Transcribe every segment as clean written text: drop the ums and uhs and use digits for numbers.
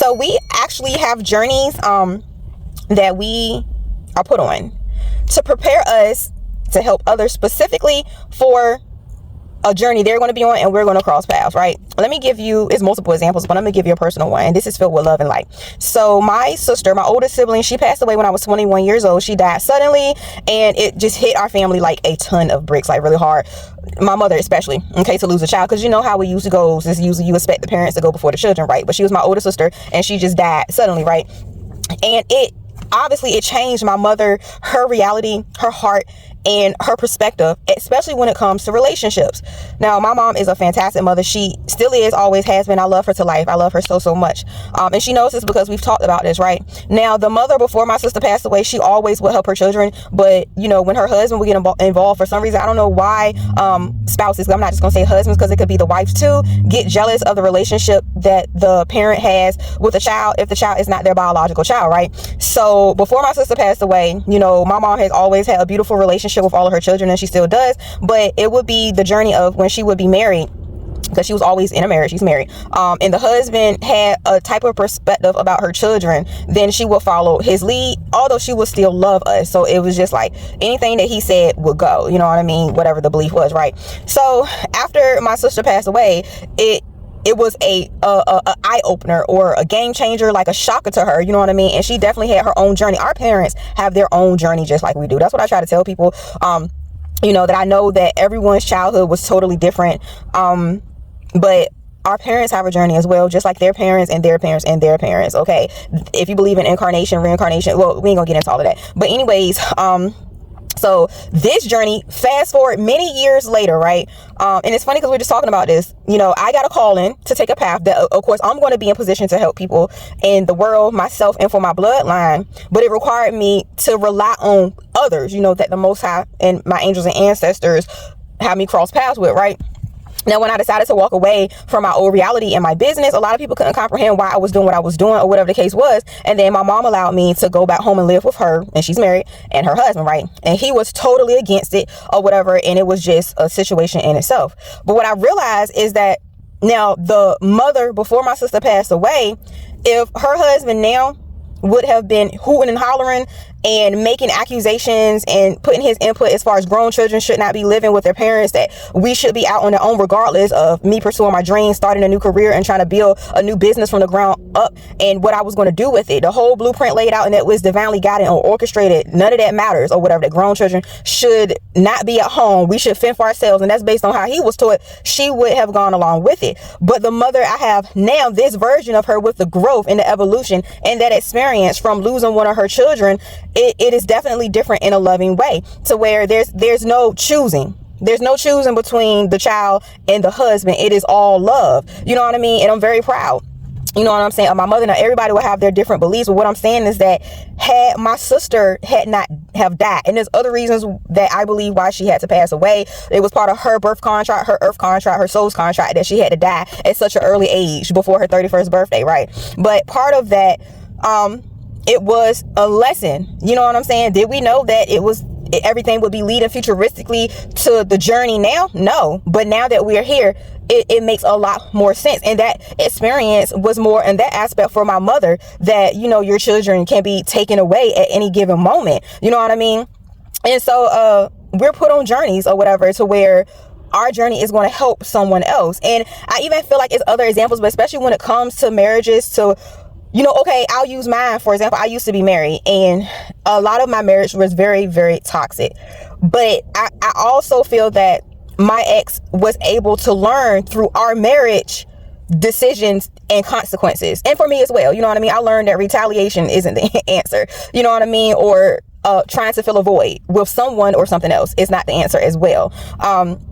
So we actually have journeys that we are put on to prepare us to help others, specifically for a journey they're going to be on and we're going to cross paths, right? Let me give you, it's multiple examples, but I'm going to give you a personal one. And this is filled with love and light. So my sister, my oldest sibling, she passed away when I was 21 years old. She died suddenly, and it just hit our family like a ton of bricks, like really hard. My mother especially, okay, to lose a child, because you know how it usually goes is usually you expect the parents to go before the children, right? But she was my older sister, and she just died suddenly, right? And it changed my mother, her reality, her heart, and her perspective, especially when it comes to relationships. Now, my mom is a fantastic mother. She still is, always has been. I love her to life. I love her so much. And she knows this because we've talked about this, right? Now, the mother before my sister passed away, she always would help her children. But, you know, when her husband would get involved for some reason, I don't know why spouses, I'm not just going to say husbands because it could be the wives too, get jealous of the relationship that the parent has with the child if the child is not their biological child, right? So before my sister passed away, you know, my mom has always had a beautiful relationship with all of her children, and she still does. But it would be the journey of when she would be married, because she was always in a marriage, she's married, and the husband had a type of perspective about her children, then she would follow his lead, although she would still love us. So it was just like anything that he said would go, you know what I mean, whatever the belief was, right? So after my sister passed away, it was a eye-opener or a game changer, like a shocker to her, you know what I mean? And she definitely had her own journey. Our parents have their own journey just like we do. That's what I try to tell people, you know, that I know that everyone's childhood was totally different, but our parents have a journey as well, just like their parents and their parents and their parents, okay? If you believe in incarnation, reincarnation, well, we ain't gonna get into all of that. But anyways, so this journey, fast forward many years later, right? And it's funny because we're just talking about this. You know, I got a call in to take a path that, of course, I'm going to be in position to help people in the world, myself, and for my bloodline. But it required me to rely on others, you know, that the Most High and my angels and ancestors have me cross paths with, right? Now, when I decided to walk away from my old reality and my business, a lot of people couldn't comprehend why I was doing what I was doing or whatever the case was. And then my mom allowed me to go back home and live with her, and she's married, and her husband, right? And he was totally against it or whatever. And it was just a situation in itself. But what I realized is that now the mother before my sister passed away, if her husband now would have been hooting and hollering and making accusations and putting his input as far as grown children should not be living with their parents, that we should be out on their own regardless of me pursuing my dreams, starting a new career and trying to build a new business from the ground up, and what I was going to do with it, the whole blueprint laid out and that was divinely guided or orchestrated, none of that matters or whatever, that grown children should not be at home, we should fend for ourselves, and that's based on how he was taught, she would have gone along with it. But the mother I have now, this version of her with the growth and the evolution and that experience from losing one of her children, it is definitely different in a loving way, to where there's no choosing. There's no choosing between the child and the husband. It is all love. You know what I mean? And I'm very proud. You know what I'm saying? My mother, now everybody will have their different beliefs, but what I'm saying is that had my sister had not have died, and there's other reasons that I believe why she had to pass away. It was part of her birth contract, her earth contract, her soul's contract, that she had to die at such an early age before her 31st birthday, right? But part of that, it was a lesson. You know what I'm saying? Did we know that everything would be leading futuristically to the journey now? No. But now that we're here, it makes a lot more sense. And that experience was more in that aspect for my mother, that, you know, your children can be taken away at any given moment. You know what I mean? And so we're put on journeys or whatever to where our journey is going to help someone else. And I even feel like it's other examples, but especially when it comes to marriages, to, you know, okay, I'll use mine, for example. I used to be married, and a lot of my marriage was very, very toxic. But I also feel that my ex was able to learn through our marriage decisions and consequences. And for me as well, you know what I mean? I learned that retaliation isn't the answer, you know what I mean? Or trying to fill a void with someone or something else is not the answer as well.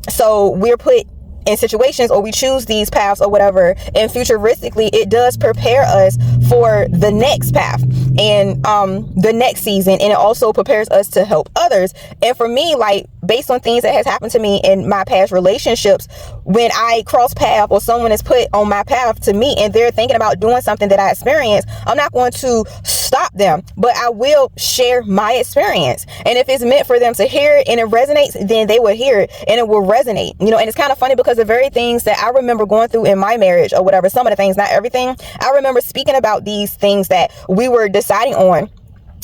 So we're put in situations, or we choose these paths or whatever, and futuristically it does prepare us for the next path and the next season, and it also prepares us to help others. And for me, like, based on things that has happened to me in my past relationships. When I cross path or someone is put on my path to me and they're thinking about doing something that I experienced, I'm not going to stop them, but I will share my experience. And if it's meant for them to hear it and it resonates, then they will hear it and it will resonate, you know. And it's kind of funny because the very things that I remember going through in my marriage or whatever, some of the things, not everything, I remember speaking about these things that we were deciding on.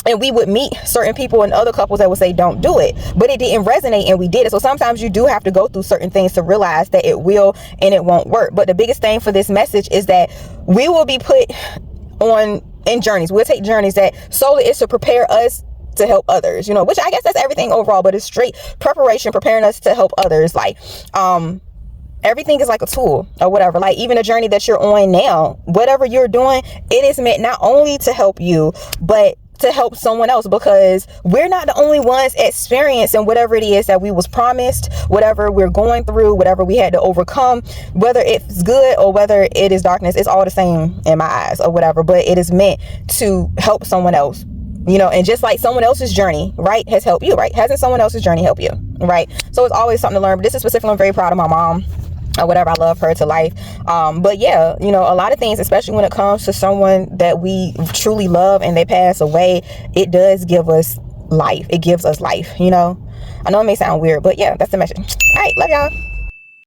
And we would meet certain people and other couples that would say, don't do it. But it didn't resonate and we did it. So sometimes you do have to go through certain things to realize that it will and it won't work. But the biggest thing for this message is that we will be put on in journeys. We'll take journeys that solely is to prepare us to help others, you know, which I guess that's everything overall, but it's straight preparation, preparing us to help others. Like, everything is like a tool or whatever. Like even a journey that you're on now, whatever you're doing, it is meant not only to help you, but to help someone else, because we're not the only ones experiencing whatever it is that we was promised, whatever we're going through, whatever we had to overcome, whether it's good or whether it is darkness. It's all the same in my eyes or whatever, but it is meant to help someone else, you know. And just like someone else's journey, right, has helped you, right? Hasn't someone else's journey helped you, right? So it's always something to learn. But this is specifically, I'm very proud of my mom or whatever. I love her to life. But yeah, you know, a lot of things, especially when it comes to someone that we truly love and they pass away, it does give us life. It gives us life, you know. I know it may sound weird, but yeah, that's the message. All right, love y'all.